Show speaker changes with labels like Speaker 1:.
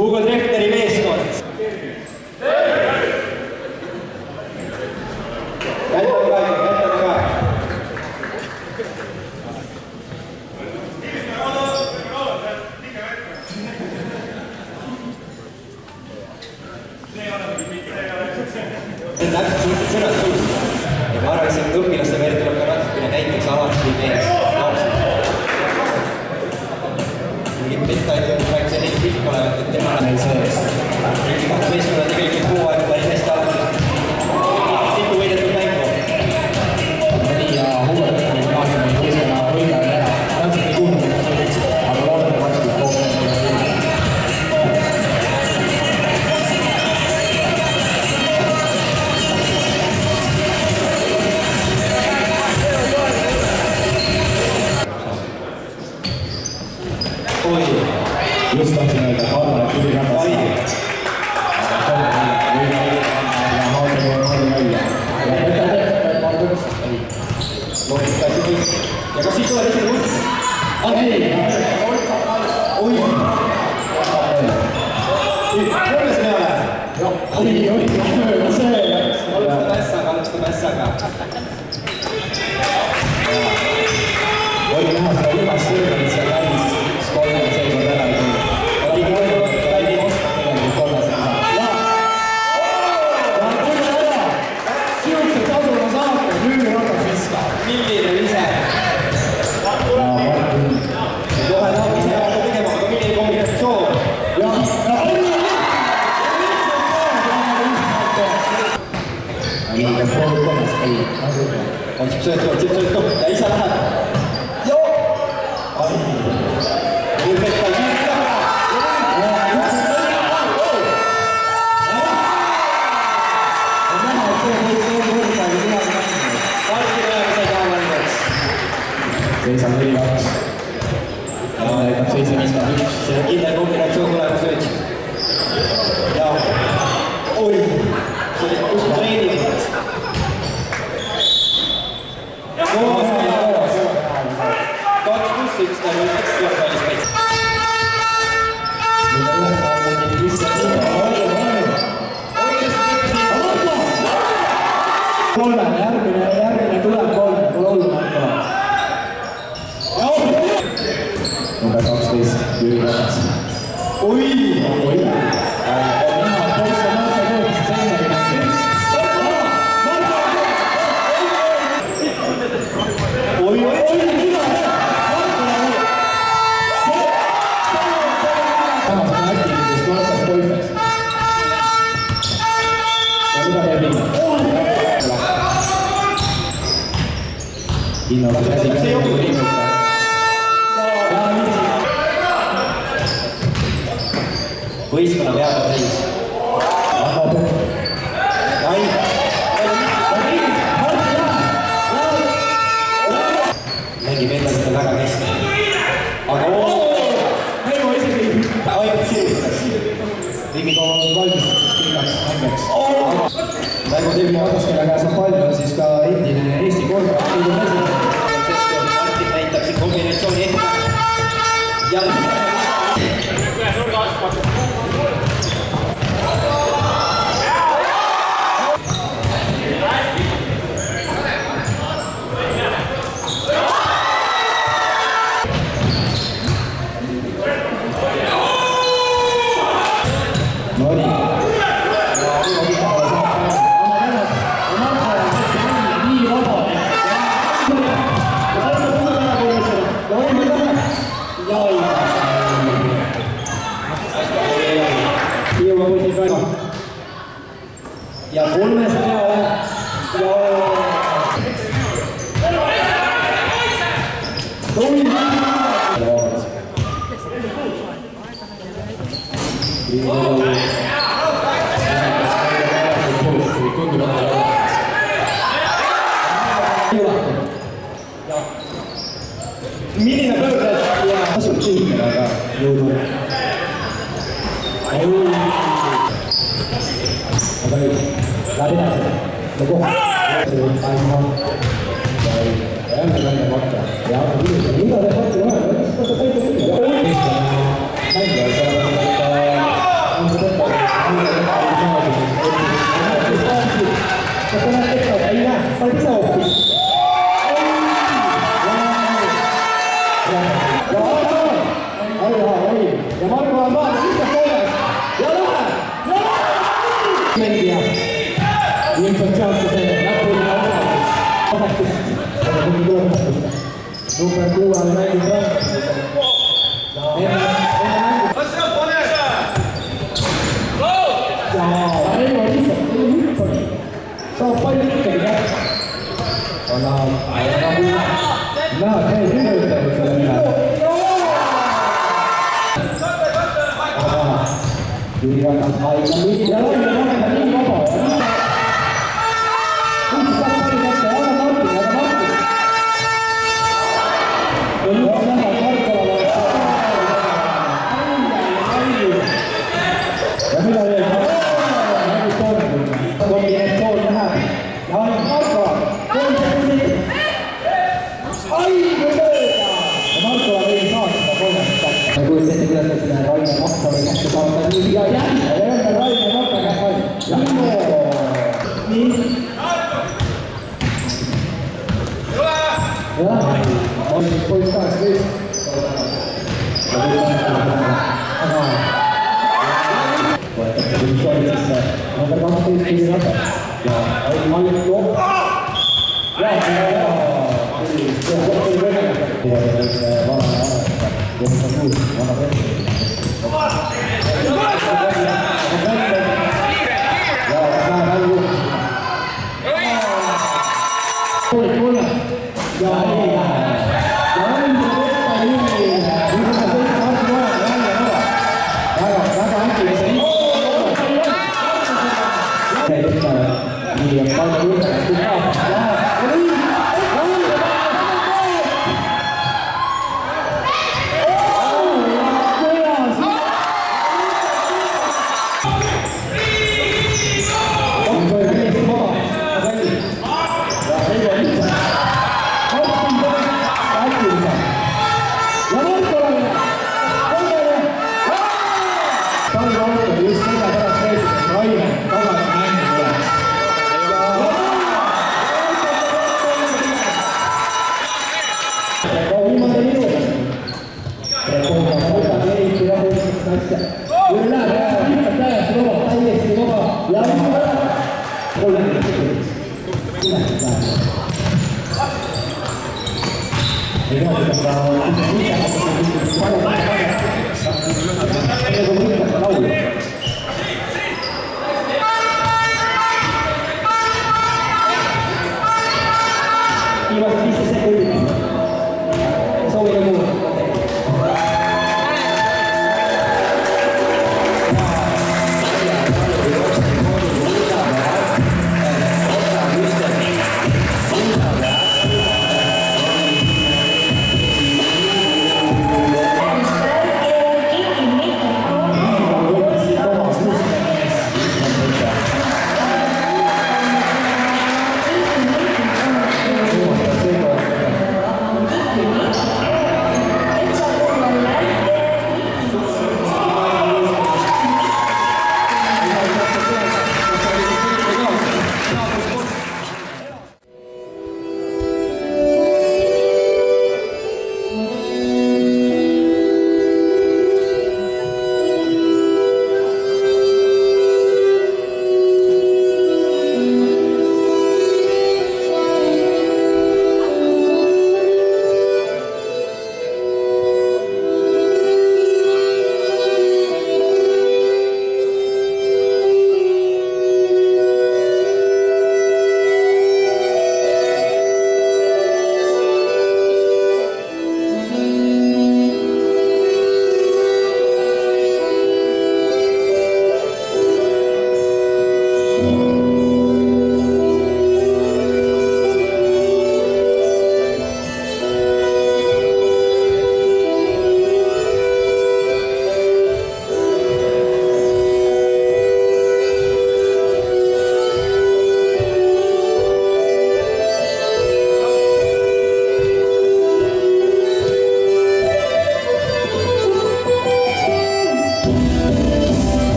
Speaker 1: Hugo Treffneri meeskond. Jätame ka. See on täpselt suhteliselt sõnast suust. Ja ma arvan, et see õpilaste veel tuleb ka natukene näiteks alati mees lapsed. Mingid petta ütleb, et see neid pilk olevat, et tema meil sees. Riigikohtu meeskonna tegelikult kuu aega päris hästi alati. Tipu võidetud mängu.
Speaker 2: Nii ja Hubert oli naasime teisena võidajal ära. Täpselt ei kuulnud, aga loodame varsti koostööd. Just tahtsin öelda, et arvan, et tuli väga see.
Speaker 1: Ja kas siit tuleb isegi uus? Ei! Oi! Kolmes peale?
Speaker 2: Oi, see!
Speaker 1: Alustab ässaga.
Speaker 2: Oli näha seda viimast sõrmeni seal läbis. Kolme seekord ära ei tuli. Oli kolme, ta ei oska tegelikult kolmese teha. Ja tule ära! Siukse tasuna saate, nüüd rotas viska.
Speaker 1: Milline ise? Kohe tahab ise hakata tegema, aga milline kombinatsioon?
Speaker 2: Milline pool kolmes, ei.
Speaker 1: Otsib söötu. Ja isa läheb. Joo! Ai. Ilmekka siit taga.
Speaker 2: On näha, et see võrdagi midagi mängida.
Speaker 1: Varsti läheb ise kaamaldaks.
Speaker 2: 7-4-2. Ja näitab 7-51.
Speaker 1: See on kindel kombinatsioon tulemus nüüd. Ja. Oi. See oli kuskil treeningud. Kaks pluss üks nagu üks tuleb välispäis.
Speaker 2: Kolme, järgmine tuleb kolme, pole hullu mänguvad. Number 12, Jüri Ratas.
Speaker 1: Oi!
Speaker 2: Oi! Näha, poiss on Marta Koos, seisnagi nägis.
Speaker 1: Oi! Võistkonna peab on täis. Mängib endaliselt väga hästi. Aga
Speaker 2: Mängu isegi
Speaker 1: ainult sirvitas.
Speaker 2: Riigikogu on valmistatud pikaks mängeks.
Speaker 1: Mängu teeb
Speaker 2: Otas, kelle käes on palju, on siis ka endine Eesti korvpalli president.
Speaker 1: Martin näitab siin kombinatsiooni ette. Jälle. Ja kolmes peale ja milline pöördes ja asub silmine, aga jõudu. Aga nüüd, läheb edasi. Ja kohe. Jälle välja makka. Ja mida te pakki vahel? Kas te paika küll? Mängija, see on
Speaker 2: Super 2 al meglio. So poi che no,